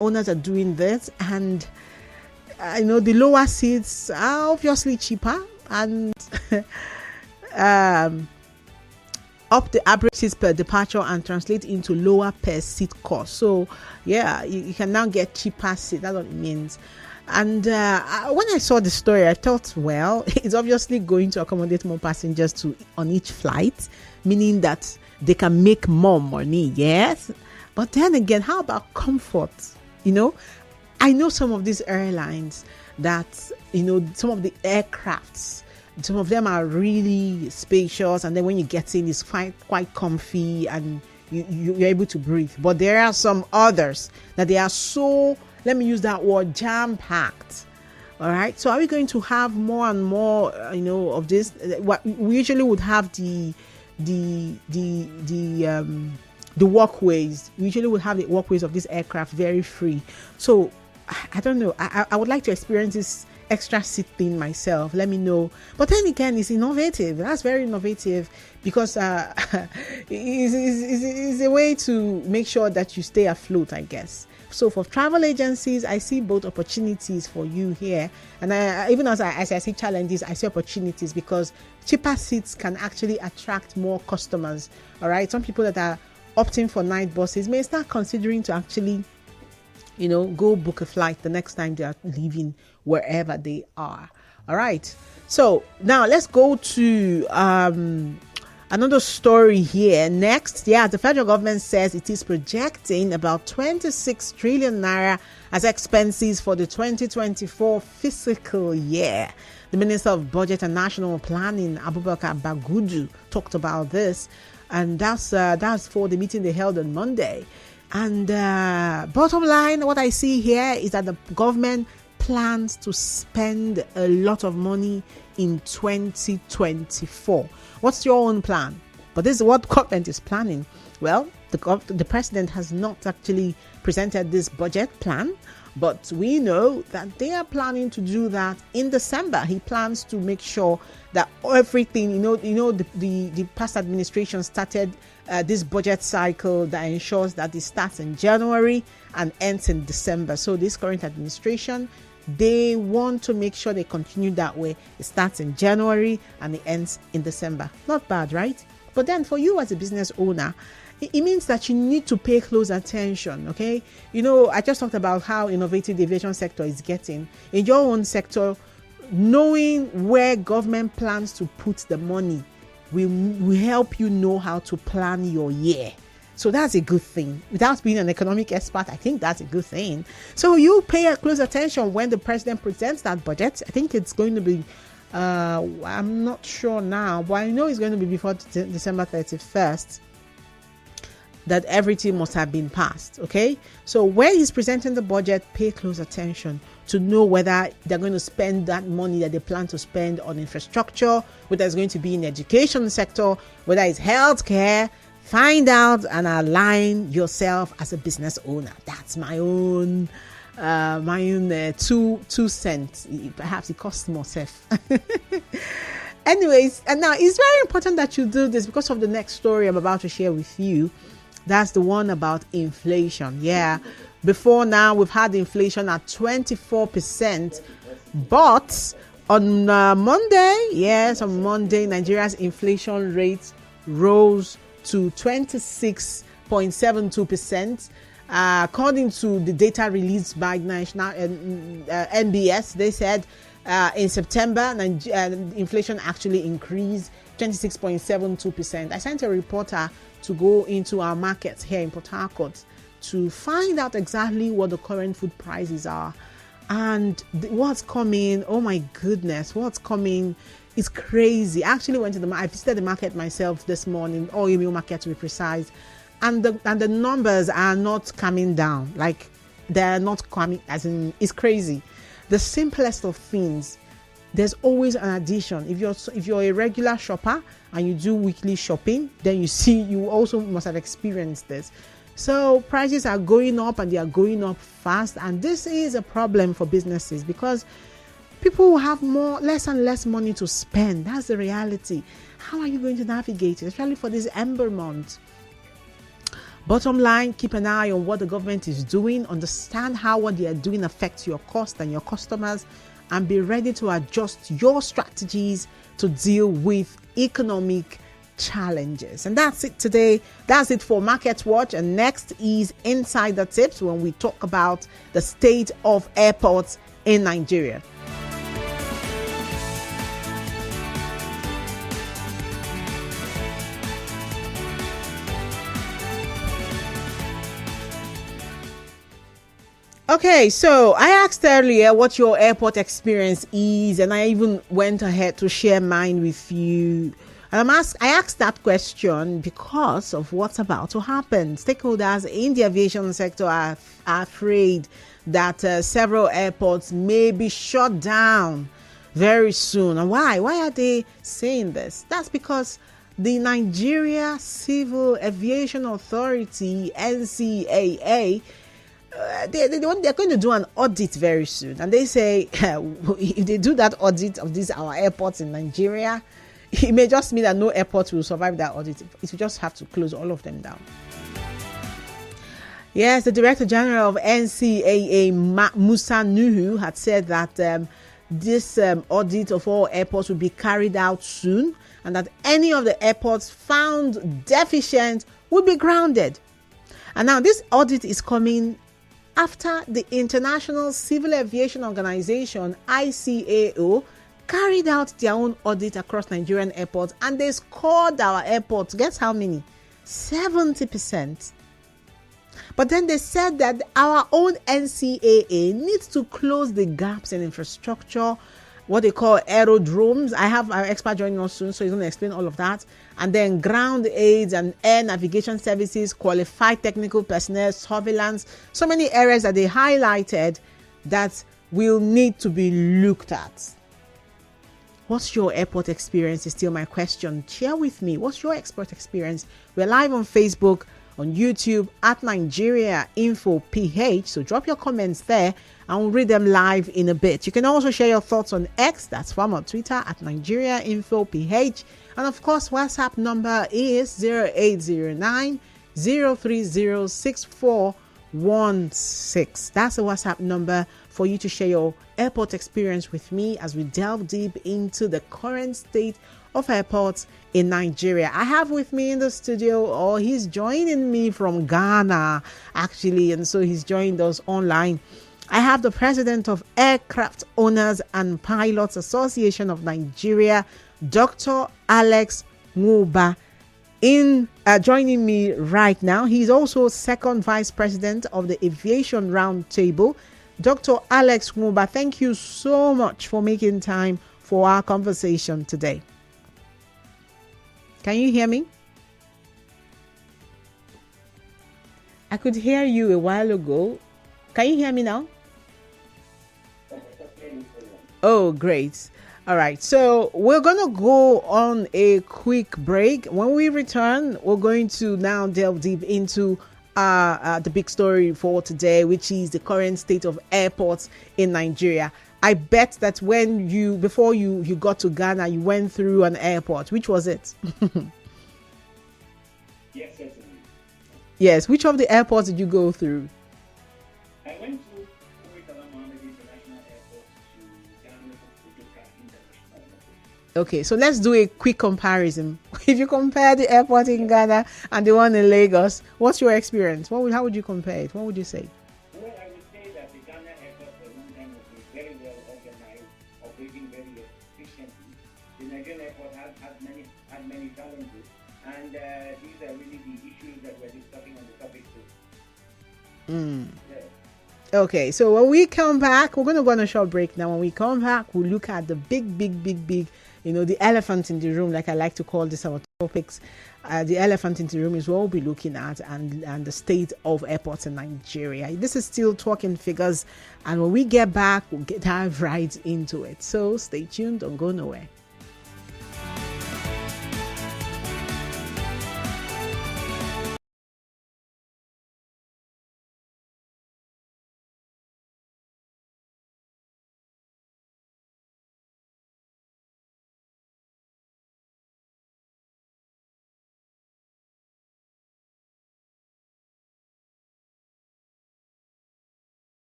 owners are doing this, and I know the lower seats are obviously cheaper, and um, up the average seats per departure and translate into lower per seat cost. So yeah, you can now get cheaper seats. That's what it means. And when I saw the story, I thought, well, it's obviously going to accommodate more passengers on each flight, meaning that they can make more money. Yes, but then again, how about comfort? I know some of these airlines that, some of the aircrafts, some of them are really spacious, and then when you get in, it's quite comfy, and you're able to breathe. But there are some others that they are so, let me use that word, jam-packed. All right. So are we going to have more and more, of this? What we usually would have the walkways. We usually would have the walkways of this aircraft very free. So I don't know. I would like to experience this extra seat thing myself. Let me know. But then again, it's innovative. That's very innovative, because it's a way to make sure that you stay afloat, I guess. So for travel agencies, I see both opportunities for you here, and even as I see challenges, I see opportunities, because cheaper seats can actually attract more customers. All right, some people that are opting for night buses may start considering to actually, go book a flight the next time they are leaving wherever they are. All right, so now let's go to another story here. Next, the federal government says it is projecting about 26 trillion naira as expenses for the 2024 fiscal year. The Minister of Budget and National Planning, Abubakar Bagudu, talked about this, and that's for the meeting they held on Monday. And bottom line, what I see here is that the government plans to spend a lot of money in 2024. What's your own plan? But this is what government is planning. Well, the president has not actually presented this budget plan, but we know that they are planning to do that in December. He plans to make sure that everything, the past administration started this budget cycle that ensures that it starts in January and ends in December. So this current administration, they want to make sure they continue that way. It starts in January and it ends in December. Not bad, right? But then for you as a business owner, it means that you need to pay close attention, okay? I just talked about how innovative the aviation sector is getting. In your own sector, knowing where government plans to put the money will help you know how to plan your year. So that's a good thing. Without being an economic expert, I think that's a good thing. So you pay close attention when the president presents that budget. I think it's going to be, I'm not sure now, but I know it's going to be before December 31st. That everything must have been passed, okay? So when he's presenting the budget, pay close attention to know whether they're going to spend that money that they plan to spend on infrastructure, whether it's going to be in the education sector, whether it's healthcare. Find out and align yourself as a business owner. That's my own 2 cents. Perhaps it costs more, Seth. Anyways, and now it's very important that you do this because of the next story I'm about to share with you. That's the one about inflation. Yeah. Before now, we've had inflation at 24%. But on Monday, Nigeria's inflation rate rose to 26.72%. According to the data released by National NBS, they said in September, inflation actually increased 26.72%. I sent a reporter to go into our markets here in Port Harcourt to find out exactly what the current food prices are and what's coming. Oh my goodness, what's coming is crazy. I actually went to I visited the market myself this morning, Oil Market to be precise, and the numbers are not coming down. Like they're not coming, as in it's crazy. The simplest of things, there's always an addition. If you're a regular shopper and you do weekly shopping, then you also must have experienced this. So prices are going up and they are going up fast, and this is a problem for businesses because people will have less and less money to spend. That's the reality. How are you going to navigate it, especially for this Ember month? Bottom line, keep an eye on what the government is doing, understand how what they are doing affects your cost and your customers, and be ready to adjust your strategies to deal with economic challenges. And that's it today. That's it for Market Watch. And next is Insider Tips, when we talk about the state of airports in Nigeria. Okay, so I asked earlier what your airport experience is, and I even went ahead to share mine with you. And I asked that question because of what's about to happen. Stakeholders in the aviation sector are afraid that several airports may be shut down very soon. And why? Why are they saying this? That's because the Nigeria Civil Aviation Authority, NCAA, they're going to do an audit very soon, and they say if they do that audit of these our airports in Nigeria, it may just mean that no airport will survive that audit. It will just have to close all of them down. Yes, the Director General of NCAA, Musa Nuhu, had said that this audit of all airports will be carried out soon, and that any of the airports found deficient will be grounded. And now this audit is coming after the International Civil Aviation Organization, ICAO, carried out their own audit across Nigerian airports, and they scored our airports. Guess how many? 70%. But then they said that our own NCAA needs to close the gaps in infrastructure, what they call aerodromes. I have our expert joining us soon, so he's going to explain all of that. And then ground aids and air navigation services, qualified technical personnel, surveillance, so many areas that they highlighted that will need to be looked at. What's your airport experience is still my question. Share with me. What's your airport experience? We're live on Facebook, on YouTube at Nigeria Info PH. So drop your comments there and we'll read them live in a bit. You can also share your thoughts on X, that's former Twitter at Nigeria Info PH. And of course, WhatsApp number is 0809 030 6416. That's the WhatsApp number for you to share your airport experience with me as we delve deep into the current state of airports in Nigeria. I have with me in the studio, or he's joining me from Ghana actually, and so he's joined us online. I have the president of Aircraft Owners and Pilots Association of Nigeria, Dr. Alex Nwuba, joining me right now. He's also second vice president of the Aviation Roundtable. Dr. Alex Nwuba, thank you so much for making time for our conversation today. Can you hear me? I could hear you a while ago. Can you hear me now? Oh, great. All right. So we're going to go on a quick break. When we return, we're going to now delve deep into the big story for today, which is the current state of airports in Nigeria. I bet that before you got to Ghana, you went through an airport. Which was it? Yes, certainly. Yes. Which of the airports did you go through? I went to Mohammed International Airport to Ghana International Airport. Okay, so let's do a quick comparison. If you compare the airport in Ghana and the one in Lagos, what's your experience? How would you compare it? What would you say? Well, I would say that the Ghana airport for a long time was very well organized, operating very efficiently. The Nigerian airport had many challenges, and these are really the issues that we're discussing on the topic too. Yeah. Okay, so when we come back, we're going to go on a short break now. When we come back, we'll look at the big, the elephant in the room, like I like to call this our topics. The elephant in the room is what we'll be looking at, and the state of airports in Nigeria. This is still talking figures, and when we get back, we'll dive right into it. So stay tuned, don't go nowhere.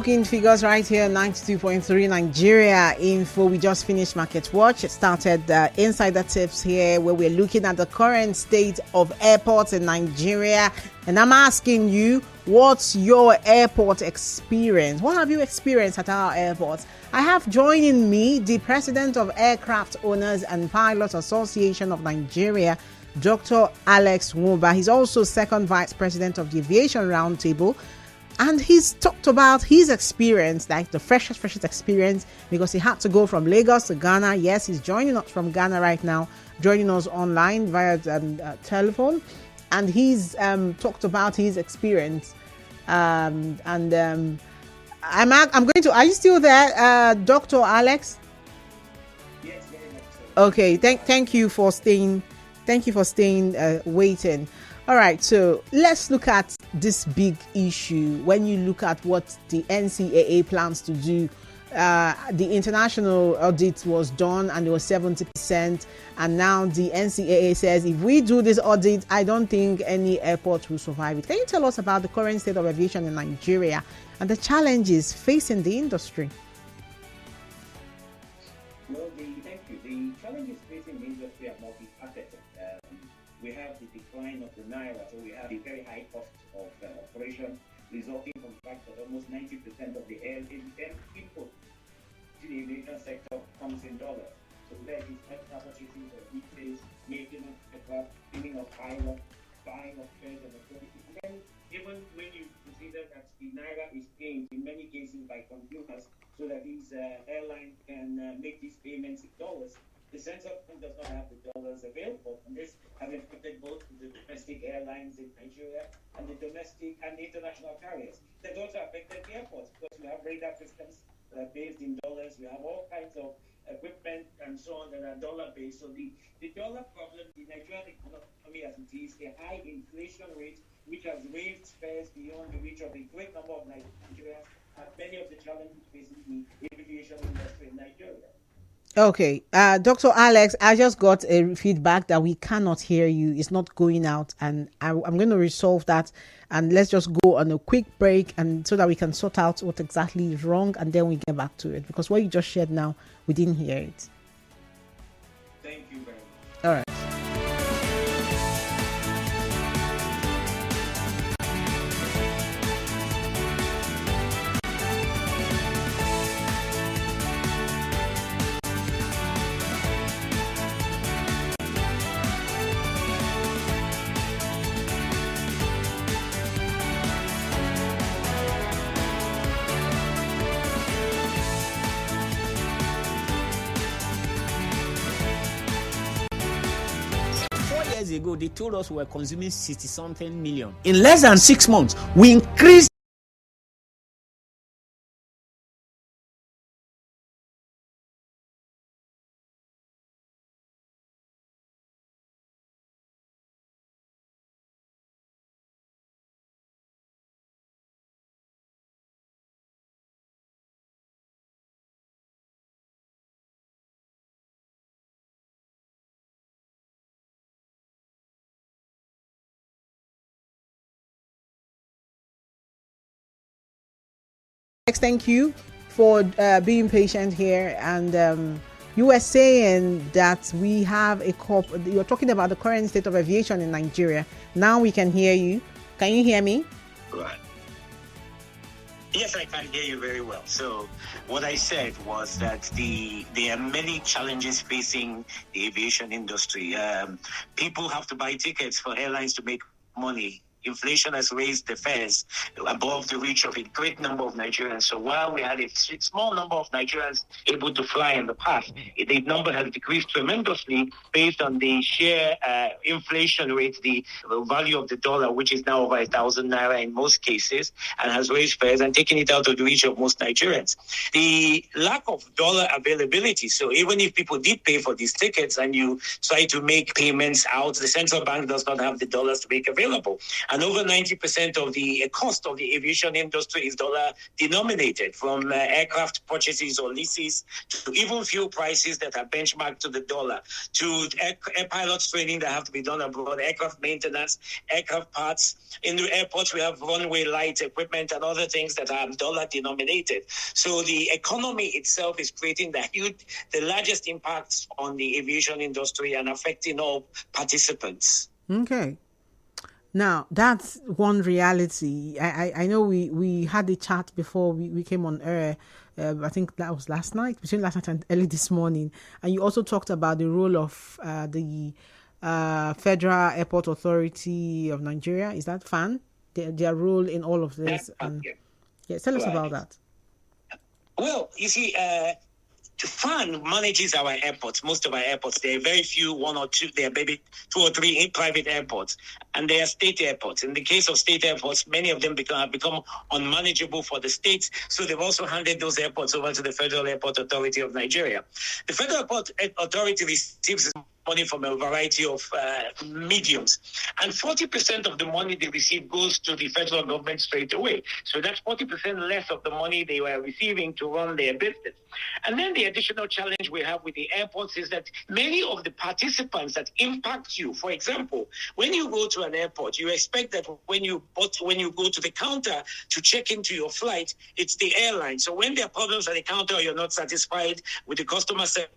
Looking figures right here, 92.3 Nigeria info. We just finished Market Watch. It started insider tips here where we're looking at the current state of airports in Nigeria. And I'm asking you, what's your airport experience? What have you experienced at our airports? I have joining me the president of Aircraft Owners and Pilots Association of Nigeria, Dr. Alex Nwuba. He's also second vice president of the Aviation Roundtable. And he's talked about his experience, like the freshest experience, because he had to go from Lagos to Ghana. Yes, he's joining us from Ghana right now, joining us online via telephone. And he's talked about his experience. I'm going to, are you still there, Dr. Alex? Yes, very much so. Okay, thank you for staying. Thank you for staying waiting. All right, so let's look at this big issue. When you look at what the NCAA plans to do, the international audit was done and it was 70%. And now the NCAA says if we do this audit, I don't think any airport will survive it. Can you tell us about the current state of aviation in Nigeria and the challenges facing the industry? Well, thank you. The challenges facing the industry are multifaceted. We have the decline of the naira, so we have a very high cost of operation, resulting from the fact that almost 90% of the air input to the aviation sector comes in dollars. So there is capacity for details, maintenance, cleaning of pilots, buying of fares and equipment. Then, even when you consider that the naira is paid in many cases by consumers, so that these airlines can make these payments in dollars, the central bank does not have the dollars available, and this has affected both the domestic airlines in Nigeria and the domestic and international carriers. That also affected the airports because we have radar systems that are based in dollars. We have all kinds of equipment and so on that are dollar-based. So the dollar problem, the Nigerian economy as it is, a high inflation rate, which has raised fares beyond the reach of a great number of Nigerians, and many of the challenges facing the aviation industry in Nigeria. Okay, Dr. Alex, I just got a feedback that we cannot hear you. It's not going out, and I'm going to resolve that. And let's just go on a quick break, and so that we can sort out what exactly is wrong, and then we get back to it. Because what you just shared now, we didn't hear it. Thank you very much. All right. Ago, they told us we were consuming 60-something million. In less than 6 months, we increased Thank you for being patient here. And you were saying that we have you were talking about the current state of aviation in Nigeria. Now we can hear you. Can you hear me? Right. Yes, I can hear you very well. So what I said was that there are many challenges facing the aviation industry. People have to buy tickets for airlines to make money. Inflation has raised the fares above the reach of a great number of Nigerians. So while we had a small number of Nigerians able to fly in the past, the number has decreased tremendously based on the sheer inflation rate, the value of the dollar, which is now over 1,000 naira in most cases, and has raised fares and taken it out of the reach of most Nigerians. The lack of dollar availability, so even if people did pay for these tickets and you try to make payments out, the central bank does not have the dollars to make available. And over 90% of the cost of the aviation industry is dollar denominated, from aircraft purchases or leases to even fuel prices that are benchmarked to the dollar, to air pilots training that have to be done abroad, aircraft maintenance, aircraft parts. In the airports, we have runway light equipment and other things that are dollar denominated. So the economy itself is creating the largest impacts on the aviation industry and affecting all participants. Okay. Now, that's one reality. I know we had a chat before we came on air. I think that was between last night and early this morning. And you also talked about the role of the Federal Airport Authority of Nigeria. Is that FAN? Their role in all of this. Tell us about that. Well, you see, FAN manages our airports, most of our airports. There are very few, one or two, there are maybe 2 or 3 private airports, and they are state airports. In the case of state airports, many of them have become unmanageable for the states, so they've also handed those airports over to the Federal Airport Authority of Nigeria. The Federal Airport Authority receives money from a variety of mediums, and 40% of the money they receive goes to the federal government straight away. So that's 40% less of the money they were receiving to run their business. And then the additional challenge we have with the airports is that many of the participants that impact you, for example, when you go to an airport, you expect that when you go to the counter to check into your flight, it's the airline. So when there are problems at the counter or you're not satisfied with the customer service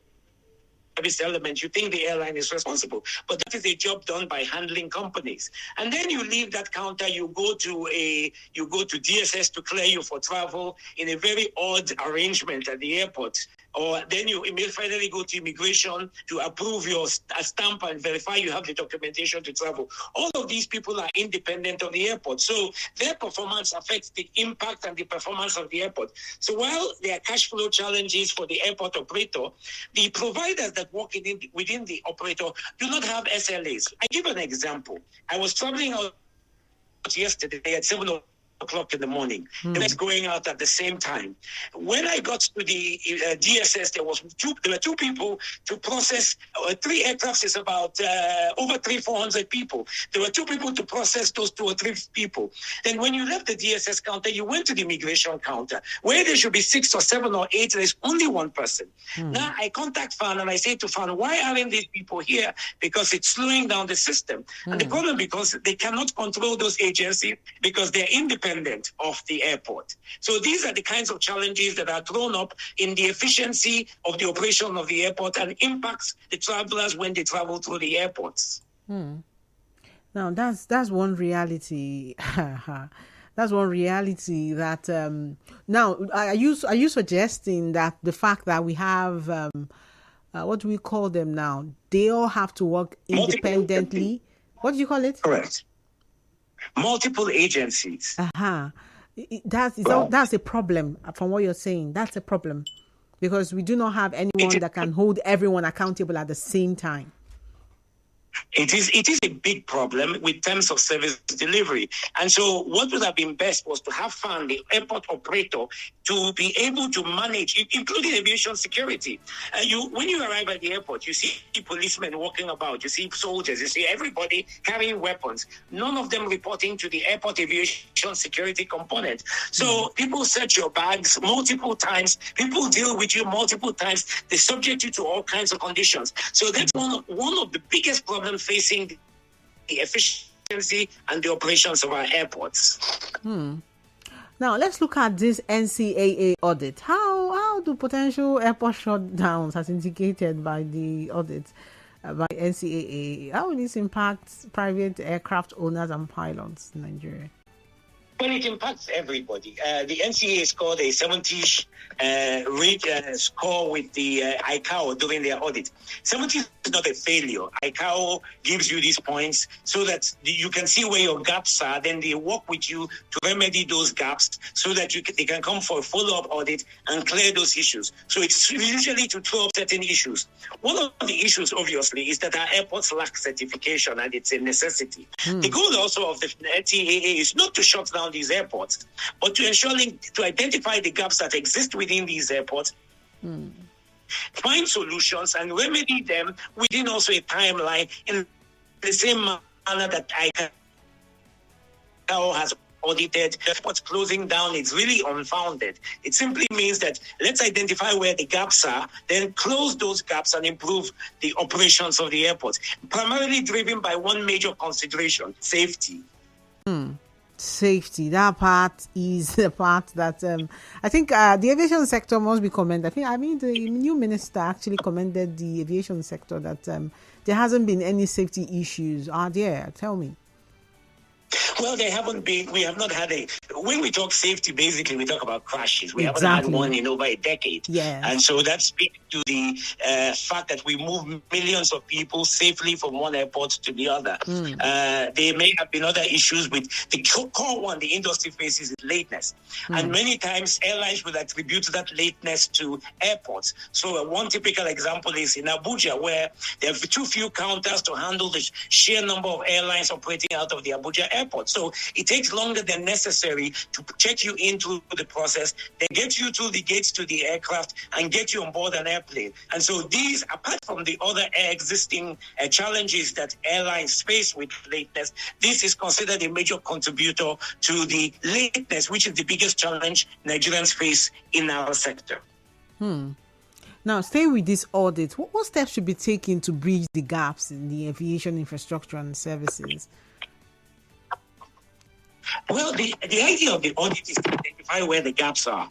element, you think the airline is responsible, but that is a job done by handling companies. And then you leave that counter, you go to DSS to clear you for travel in a very odd arrangement at the airport. Or then you finally go to immigration to approve your stamp and verify you have the documentation to travel. All of these people are independent of the airport. So their performance affects the impact and the performance of the airport. So while there are cash flow challenges for the airport operator, the providers that work within the operator do not have SLAs. I give an example. I was traveling out yesterday at 7 o'clock in the morning. It was going out at the same time. When I got to the DSS, there were 2 people to process. 3 aircrafts is about over 400 people. There were 2 people to process those 2 or 3 people. Then when you left the DSS counter, you went to the immigration counter, where there should be 6 or 7 or 8. There's only 1 person. Now I contact FAN and I say to FAN, why aren't these people here? Because it's slowing down the system. And the problem, because they cannot control those agencies because they're independent of the airport. So these are the kinds of challenges that are thrown up in the efficiency of the operation of the airport and impacts the travelers when they travel through the airports. Now that's one reality. That's one reality that now are you suggesting that the fact that we have what do we call them now? They all have to work independently. What do you call it? Correct. Multiple agencies. That's a problem from what you're saying. That's a problem because we do not have anyone that can hold everyone accountable at the same time. It is a big problem with terms of service delivery. And so what would have been best was to have found the airport operator to be able to manage, including aviation security. When you arrive at the airport, you see policemen walking about, you see soldiers, you see everybody carrying weapons, none of them reporting to the airport aviation security component. So people search your bags multiple times, people deal with you multiple times, they subject you to all kinds of conditions. So that's one of the biggest problems facing the efficiency and the operations of our airports. Now let's look at this NCAA audit. How do potential airport shutdowns, as indicated by the audit by NCAA, how will this impact private aircraft owners and pilots in Nigeria? Well, it impacts everybody. The NCAA scored a 70 score with the ICAO during their audit. 70 is not a failure. ICAO gives you these points so that you can see where your gaps are. Then they work with you to remedy those gaps so that they can come for a follow-up audit and clear those issues. So it's usually to throw up certain issues. One of the issues, obviously, is that our airports lack certification, and it's a necessity. The goal also of the NCAA is not to shut down these airports, but to identify the gaps that exist within these airports, find solutions and remedy them within also a timeline in the same manner that I can ICAO has audited what's closing down is really unfounded. It simply means that let's identify where the gaps are, then close those gaps and improve the operations of the airports, primarily driven by one major consideration: safety. Safety. That part is the part that I think the aviation sector must be commended. I mean, the new minister actually commended the aviation sector that there hasn't been any safety issues. Are there? Tell me. Well, there haven't been. We have not had when we talk safety, basically we talk about crashes. We Exactly. haven't had one in over a decade. Yes. And so that speaks to the fact that we move millions of people safely from one airport to the other. There may have been other issues with the core one the industry faces is lateness. And many times airlines will attribute that lateness to airports. So one typical example is in Abuja, where there are too few counters to handle the sheer number of airlines operating out of the Abuja airport. So it takes longer than necessary to check you into the process, then get you through the gates to the aircraft and get you on board an airplane. And so these, apart from the other existing challenges that airlines face with lateness, this is considered a major contributor to the lateness, which is the biggest challenge Nigerians face in our sector. Now, stay with this audit. What steps should be taken to bridge the gaps in the aviation infrastructure and services? Well, the idea of the audit is to identify where the gaps are.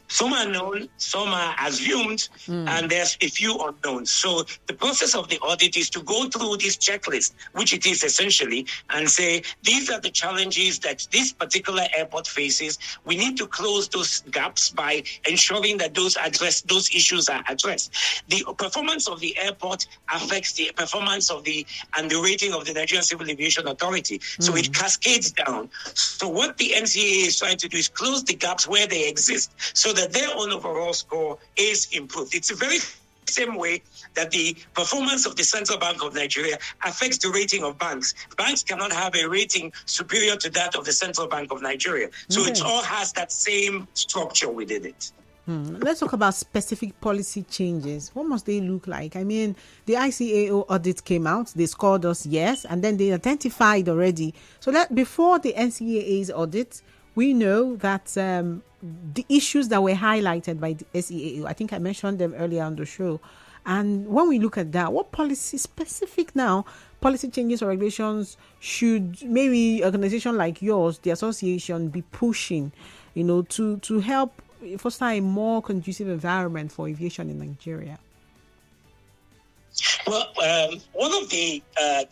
Some are known, some are assumed, and there's a few unknowns. So the process of the audit is to go through this checklist, which it is essentially, and say, these are the challenges that this particular airport faces. We need to close those gaps by ensuring that those issues are addressed. The performance of the airport affects the performance of and the rating of the Nigerian Civil Aviation Authority. So it cascades down. So what the NCAA is trying to do is close the gaps where they exist, so that their own overall score is improved. It's a very same way that the performance of the Central Bank of Nigeria affects the rating of banks. Banks cannot have a rating superior to that of the Central Bank of Nigeria. So it all has that same structure within it. Let's talk about specific policy changes. What must they look like? I mean, the ICAO audit came out. They scored us yes, and then they identified already. So that before the NCAA's audit, we know that the issues that were highlighted by the SEAO, I think I mentioned them earlier on the show. And when we look at that, what policy changes or regulations should maybe organization like yours, the association, be pushing, to help foster a more conducive environment for aviation in Nigeria? Well, one of the,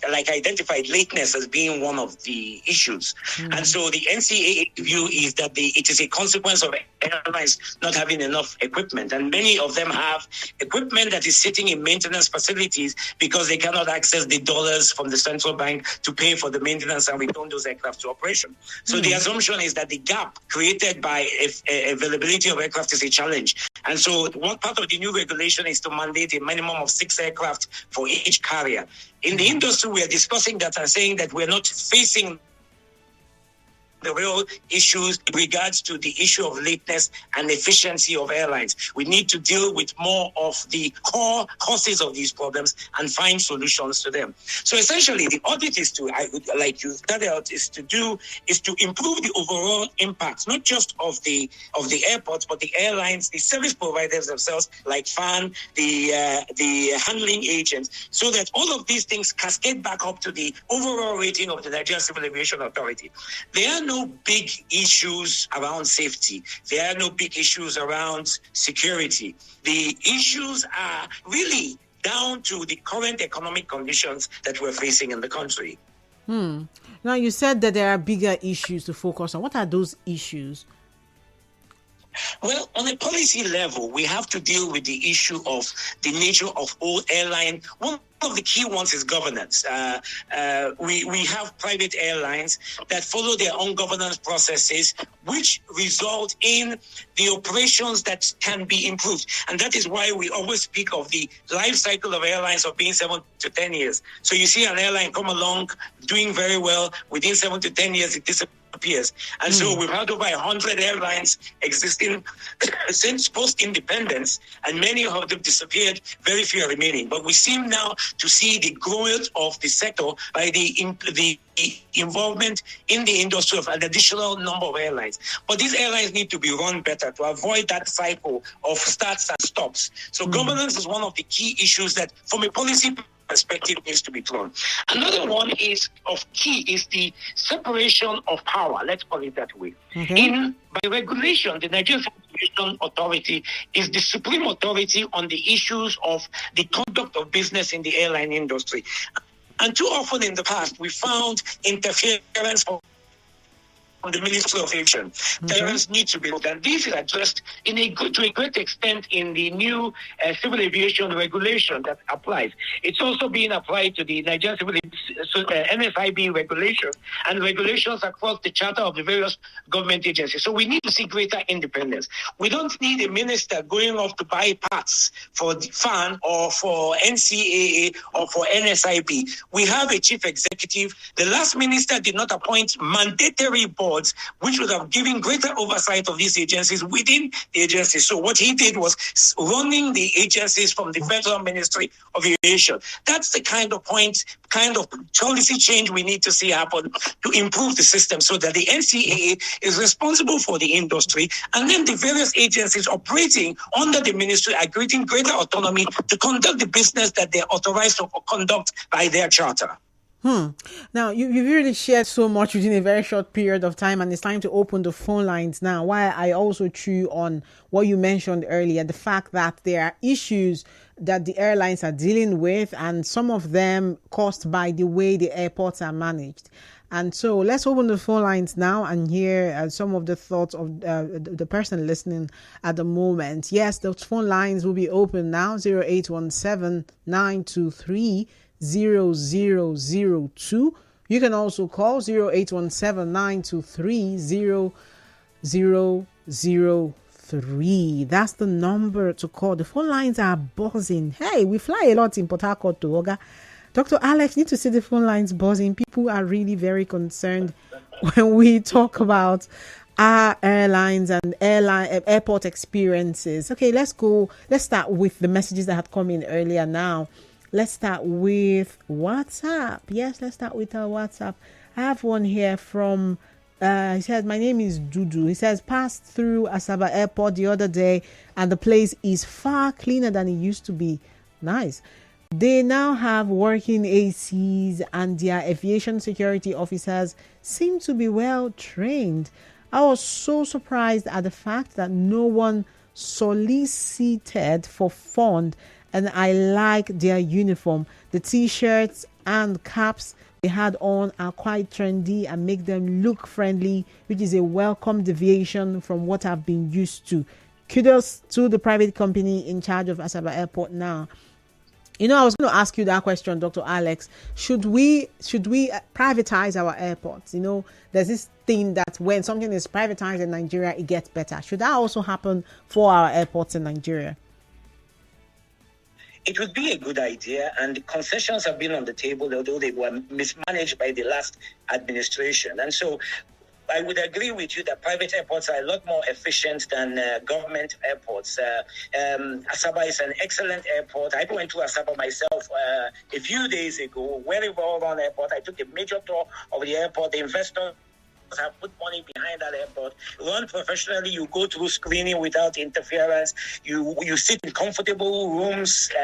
identified lateness as being one of the issues. And so the NCAA view is that it is a consequence of airlines not having enough equipment. And many of them have equipment that is sitting in maintenance facilities because they cannot access the dollars from the central bank to pay for the maintenance and return those aircraft to operation. So the assumption is that the gap created by availability of aircraft is a challenge. And so one part of the new regulation is to mandate a minimum of 6 aircraft for each carrier. In the industry, we are discussing that and saying that we're not facing the real issues in regards to the issue of lateness and efficiency of airlines. We need to deal with more of the core causes of these problems and find solutions to them. So essentially, the audit is to, like you started out, is to improve the overall impact, not just of the airports, but the airlines, the service providers themselves, like FAN, the handling agents, so that all of these things cascade back up to the overall rating of the Nigerian Civil Aviation Authority. There are no big issues around safety. There are no big issues around security. The issues are really down to the current economic conditions that we're facing in the country. Now, you said that there are bigger issues to focus on. What are those issues? Well, on a policy level, we have to deal with the issue of the nature of all airline. One of the key ones is governance. We have private airlines that follow their own governance processes, which result in the operations that can be improved. And that is why we always speak of the life cycle of airlines of being 7 to 10 years. So you see an airline come along doing very well. Within 7 to 10 years, it disappears disappears. And so we've had over 100 airlines existing since post-independence, and many of them disappeared, very few are remaining. But we seem now to see the growth of the sector by the involvement in the industry of an additional number of airlines. But these airlines need to be run better to avoid that cycle of starts and stops. So governance is one of the key issues that, from a policy perspective, needs to be thrown. Another one is the separation of power. Let's call it that way. By regulation, the Nigerian Aviation Authority is the supreme authority on the issues of the conduct of business in the airline industry. And too often in the past, we found interference from the Ministry of Aviation. Terms need to be looked at. This is addressed to a great extent in the new civil aviation regulation that applies. It's also being applied to the Nigerian Civil NSIB regulation and regulations across the charter of the various government agencies. So we need to see greater independence. We don't need a minister going off to buy parts for the FAN or for NCAA or for NSIB. We have a chief executive. The last minister did not appoint mandatory boards, which would have given greater oversight of these agencies within the agency. So what he did was running the agencies from the Federal Ministry of Aviation. That's the kind of policy change we need to see happen to improve the system so that the NCAA is responsible for the industry, and then the various agencies operating under the ministry are getting greater autonomy to conduct the business that they're authorized to conduct by their charter. Now, you've really shared so much within a very short period of time, and it's time to open the phone lines now. Why I also chew on what you mentioned earlier, the fact that there are issues that the airlines are dealing with, and some of them caused by the way the airports are managed. And so let's open the phone lines now and hear some of the thoughts of the person listening at the moment. Yes, those phone lines will be open now, 0817-923-0002. You can also call 0817-923-0003. That's the number to call. The phone lines are buzzing. Hey, we fly a lot in Port Harcourt to Oga. Dr. Alex, need to see the phone lines buzzing. People are really very concerned when we talk about our airlines and airport experiences. Okay, let's start with the messages that had come in earlier now. Let's start with WhatsApp. Yes, let's start with our WhatsApp. I have one here from, he says, my name is Dudu. He says, passed through Asaba Airport the other day and the place is far cleaner than it used to be. Nice. They now have working ACs and their aviation security officers seem to be well trained. I was so surprised at the fact that no one solicited for fund, and I like their uniform. The t-shirts and caps they had on are quite trendy and make them look friendly, which is a welcome deviation from what I've been used to. Kudos to the private company in charge of Asaba Airport now. You know, I was going to ask you that question, Dr. Alex. Should we privatize our airports? You know, there's this thing that when something is privatized in Nigeria, it gets better. Should that also happen for our airports in Nigeria? It would be a good idea, and the concessions have been on the table, although they were mismanaged by the last administration. And so I would agree with you that private airports are a lot more efficient than government airports. Asaba is an excellent airport. I went to Asaba myself a few days ago, very well-run airport. I took a major tour of the airport. The investors have put money behind that airport. Run professionally, you go through screening without interference. You sit in comfortable rooms. You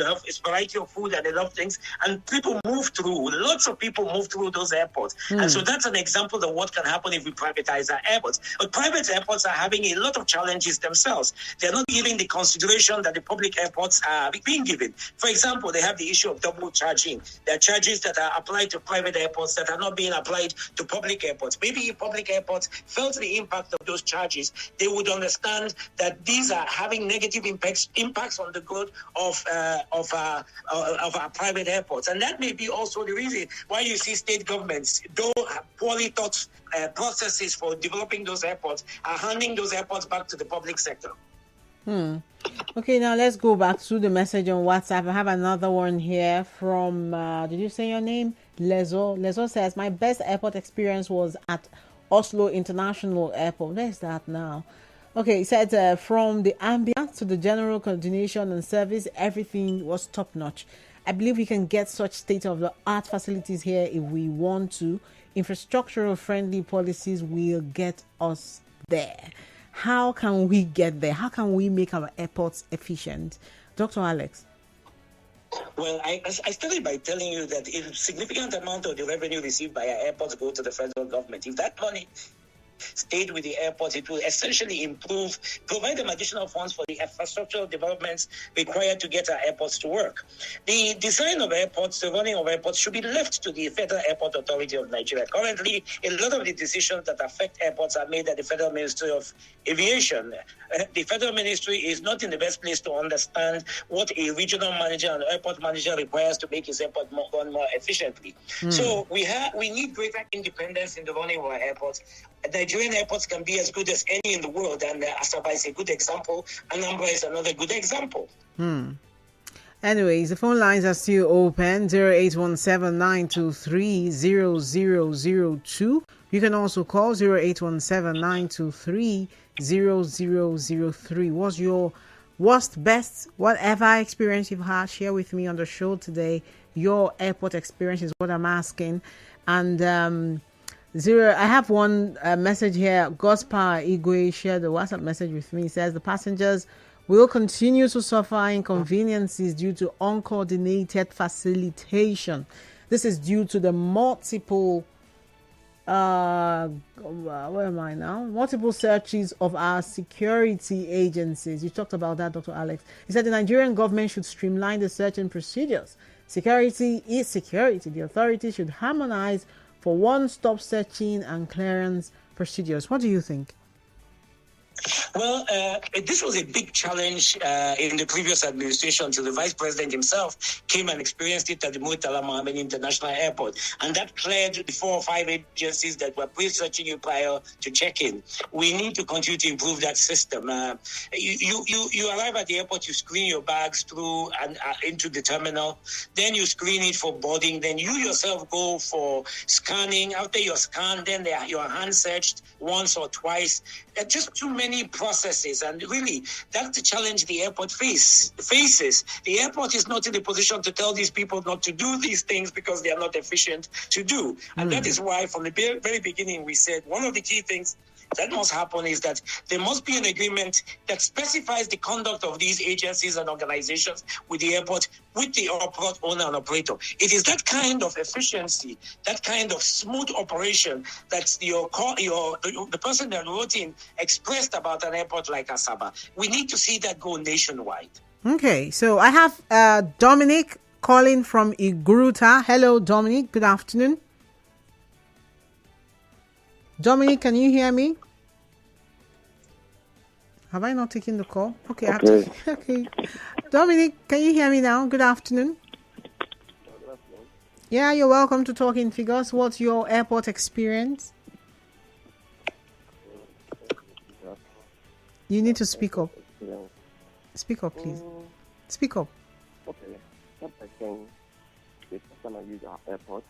have a variety of food and a lot of things. And people move through. Lots of people move through those airports. And so that's an example of what can happen if we privatize our airports. But private airports are having a lot of challenges themselves. They're not giving the consideration that the public airports are being given. For example, they have the issue of double charging. There are charges that are applied to private airports that are not being applied to public airports. Maybe if public airports felt the impact of those charges, they would understand that these are having negative impacts on the growth of our private airports. And that may be also the reason why you see state governments, though poorly thought processes for developing those airports, are handing those airports back to the public sector. Okay, now let's go back to the message on WhatsApp. I have another one here from, did you say your name? Lezo. Lezo says, my best airport experience was at Oslo International Airport. Where's that now? Okay, it said, from the ambience to the general coordination and service, everything was top notch. I believe we can get such state-of-the-art facilities here if we want to. Infrastructural friendly policies will get us there. How can we get there? How can we make our airports efficient? Dr. Alex. Well, I started by telling you that a significant amount of the revenue received by our airports go to the federal government. If that money stayed with the airports, it will essentially provide them additional funds for the infrastructural developments required to get our airports to work. The design of airports, the running of airports should be left to the Federal Airport Authority of Nigeria. Currently, a lot of the decisions that affect airports are made at the Federal Ministry of Aviation. The Federal Ministry is not in the best place to understand what a regional manager and airport manager requires to make his airport run more efficiently. So we need greater independence in the running of our airports. Nigerian airports can be as good as any in the world, and Asaba is a good example. Anambra is another good example. Anyways, the phone lines are still open, 0817-923-0002. You can also call 0817-923-0003. What's your worst, best, whatever experience you've had? Share with me on the show today. Your airport experience is what I'm asking. And I have one message here. Gospar Igwe shared the WhatsApp message with me. He says the passengers will continue to suffer inconveniences due to uncoordinated facilitation. This is due to the multiple multiple searches of our security agencies. You talked about that, Dr. Alex. He said the Nigerian government should streamline the searching procedures. Security is security. The authorities should harmonize for one-stop searching and clearance procedures. What do you think? Well, this was a big challenge in the previous administration till the vice president himself came and experienced it at the Murtala Mohammed International Airport. And that cleared the 4 or 5 agencies that were pre-searching you prior to check-in. We need to continue to improve that system. You arrive at the airport, you screen your bags through and into the terminal. Then you screen it for boarding. Then you yourself go for scanning. After you're scanned, then your hand searched once or twice. Just too many processes, and really that's the challenge the airport faces. The airport is not in a position to tell these people not to do these things because they are not efficient to do. And that is why from the very beginning we said one of the key things that must happen is that there must be an agreement that specifies the conduct of these agencies and organizations with the airport, with the airport owner and operator. It is that kind of efficiency, that kind of smooth operation that the person that wrote in expressed about an airport like Asaba. We need to see that go nationwide. Okay, so I have Dominic calling from Igruta. Hello, Dominic. Good afternoon. Dominic, can you hear me? Have I not taken the call? Okay. Okay. Dominic, can you hear me now? Good afternoon. Yeah, you're welcome to Talking Figures. What's your airport experience? You need to speak up. Speak up, please. Speak up. Okay. What I think, the first time I used our airport,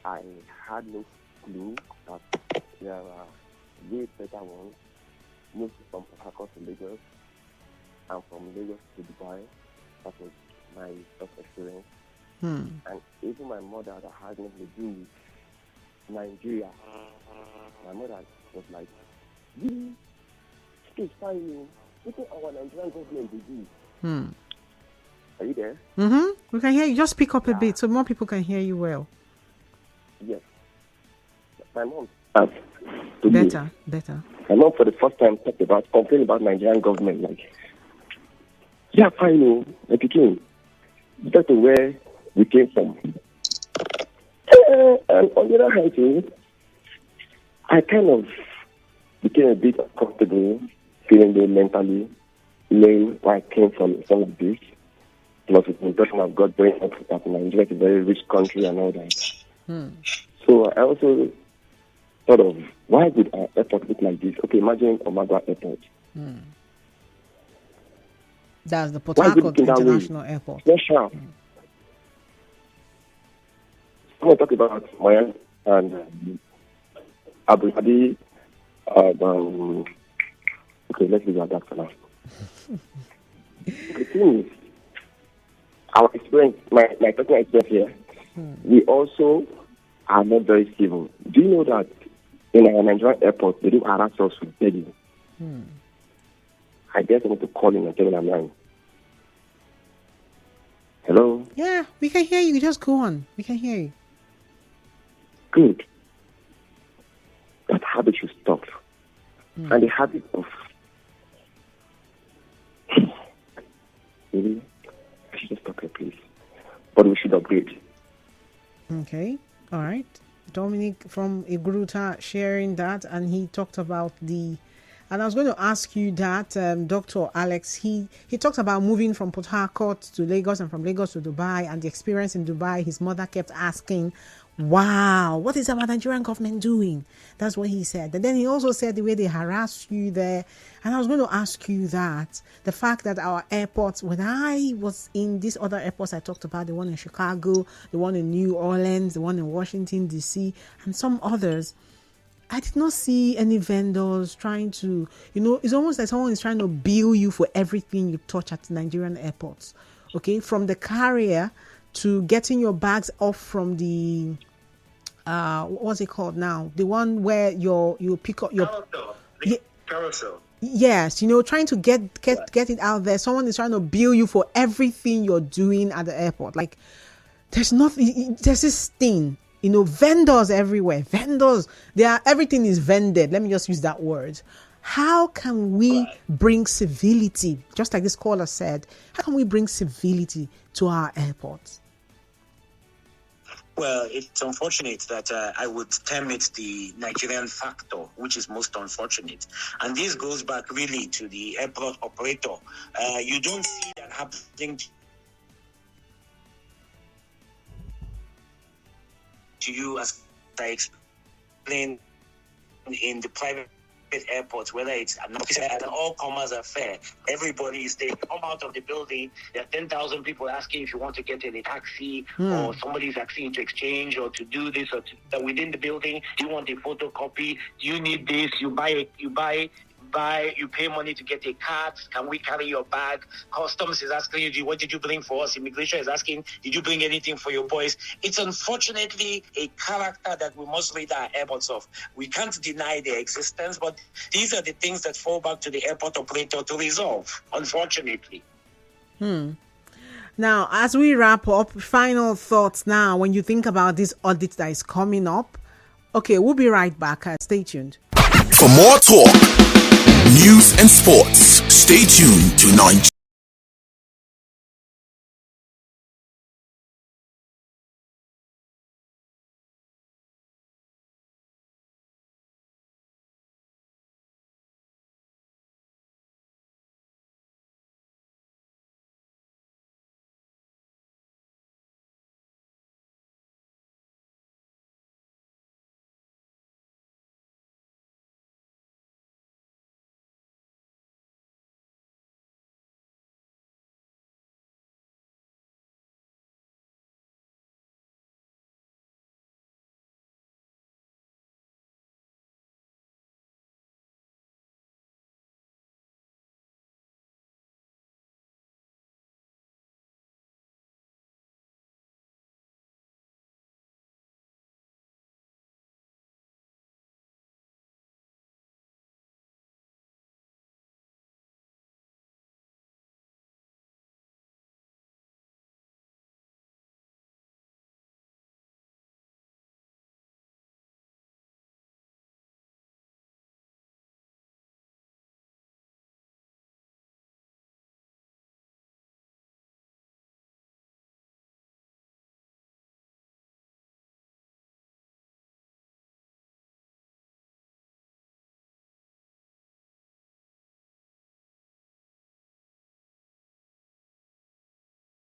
I had no clue that there are way better ones, mostly from Port to Lagos, and from Lagos to Dubai. That was my first experience. And even my mother that had nothing to do with Nigeria, my mother was like, it's fine, look at our Nigerian government to do. Are you there? We can hear you. Just speak up a bit so more people can hear you well. Yes. My mom. Better. My mom for the first time talked about complaining about Nigerian government. Like, yeah, fine, I became. That's where we came from. And on the other hand, too, I kind of became a bit uncomfortable, feeling very mentally, knowing where I came from some of this. Plus, with the impression I've got growing up that Nigeria is a very rich country and all that. So I also thought of, why would our airport look like this? Okay, imagine Omagua Airport. That's the Port Why is it Harcourt looking that way? International Airport. Special. I want to talk about Miami and Abu Dhabi. Okay, let's leave it at that for now. The thing is, our experience, my personal experience here, we also are not very civil. Do you know that in our Nigerian airport, they do harass us with begging? I guess I need to call in and tell them I'm lying. Hello? Yeah, we can hear you. Just go on. We can hear you. Good. That habit should stop. And the habit of really, I should just stop here, please. But we should upgrade. Okay. All right. Dominic from Igruta sharing that, and he talked about and I was going to ask you that, Dr. Alex, he talked about moving from Port Harcourt to Lagos and from Lagos to Dubai, and the experience in Dubai. His mother kept asking, wow, what is our Nigerian government doing? That's what he said. And then he also said the way they harass you there. And I was going to ask you that, the fact that our airports, when I was in these other airports I talked about, the one in Chicago, the one in New Orleans, the one in Washington, D.C., and some others, I did not see any vendors trying to, it's almost like someone is trying to bill you for everything you touch at Nigerian airports. Okay, from the carrier to getting your bags off from the, what's it called now? The one where you pick up your carousel. Yes, trying to get it out there. Someone is trying to bill you for everything you're doing at the airport. Like, there's this thing. Vendors everywhere. Vendors. Everything is vended. Let me just use that word. How can we bring civility? Just like this caller said, how can we bring civility to our airports? Well, it's unfortunate that I would term it the Nigerian factor, which is most unfortunate. And this goes back really to the airport operator. You don't see that happening to you, as I explained, in the private airports, whether it's an all-comers affair. Everybody is there. Come out of the building, there are 10,000 people asking if you want to get in a taxi, or somebody's asking you to exchange or to do this, or within the building, do you want a photocopy? Do you need this? You pay money to get a card. Can we carry your bag? Customs is asking you, what did you bring for us? Immigration is asking, did you bring anything for your boys? It's unfortunately a character that we must rid our airports of. We can't deny their existence, but these are the things that fall back to the airport operator to resolve, unfortunately. Now, as we wrap up, final thoughts now, when you think about this audit that is coming up. Okay, we'll be right back. Stay tuned. For more talk, news and sports, stay tuned to 9.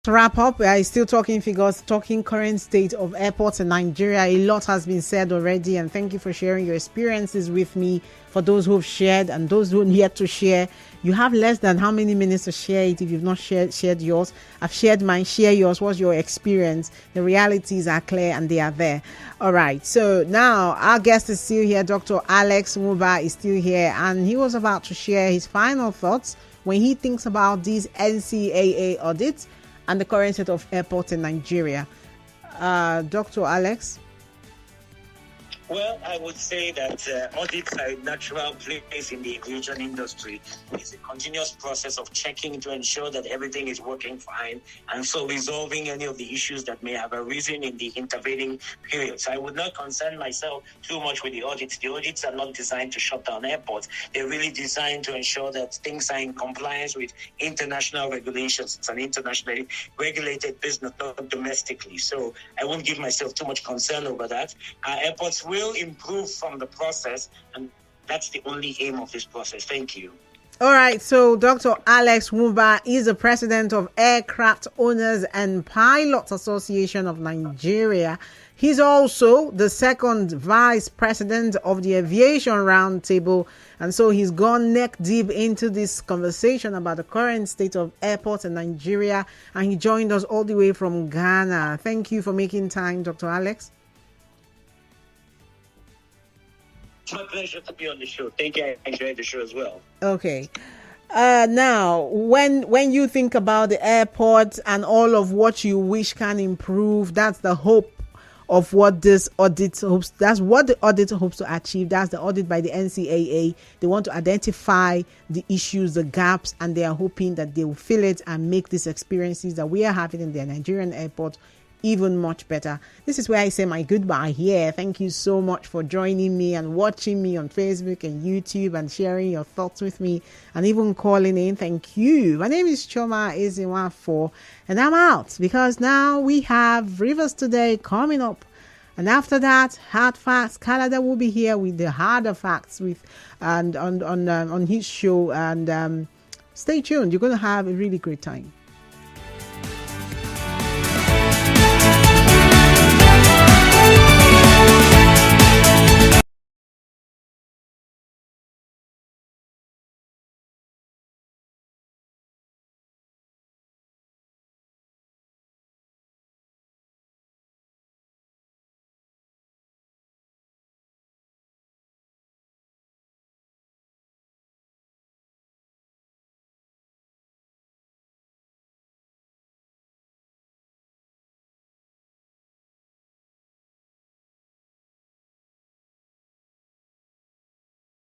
To wrap up, still talking figures, talking current state of airports in Nigeria. A lot has been said already, and thank you for sharing your experiences with me. For those who have shared and those who are yet to share, you have less than how many minutes to share it if you've not shared yours. I've shared mine, share yours. What's your experience? The realities are clear and they are there. All right, so now our guest is still here. Dr. Alex Nwuba is still here, and he was about to share his final thoughts when he thinks about these NCAA audits and the current state of airports in Nigeria. Dr. Alex? Well, I would say that audits are a natural place in the aviation industry. It's a continuous process of checking to ensure that everything is working fine, and so resolving any of the issues that may have arisen in the intervening periods. I would not concern myself too much with the audits. The audits are not designed to shut down airports. They're really designed to ensure that things are in compliance with international regulations. It's an internationally regulated business, not domestically. So I won't give myself too much concern over that. Our airports will improve from the process, and that's the only aim of this process. Thank you. All right, so Dr. Alex Nwuba is the president of Aircraft Owners and Pilots Association of Nigeria. He's also the second vice president of the Aviation Roundtable, and so he's gone neck deep into this conversation about the current state of airports in Nigeria, and he joined us all the way from Ghana. Thank you for making time, Dr. Alex. It's my pleasure to be on the show. Thank you. I enjoyed the show as well. Okay. Now, when you think about the airport and all of what you wish can improve, that's the hope of what this audit hopes. That's what the audit hopes to achieve. That's the audit by the NCAA. They want to identify the issues, the gaps, and they are hoping that they will fill it and make these experiences that we are having in the Nigerian airport even much better. This is where I say my goodbye here. Thank you so much for joining me and watching me on Facebook and YouTube and sharing your thoughts with me and even calling in. Thank you. My name is Choma Ezinwafo, and I'm out because now we have Rivers Today coming up. And after that, Hard Facts, Canada will be here with the harder facts with and on his show. And stay tuned. You're going to have a really great time.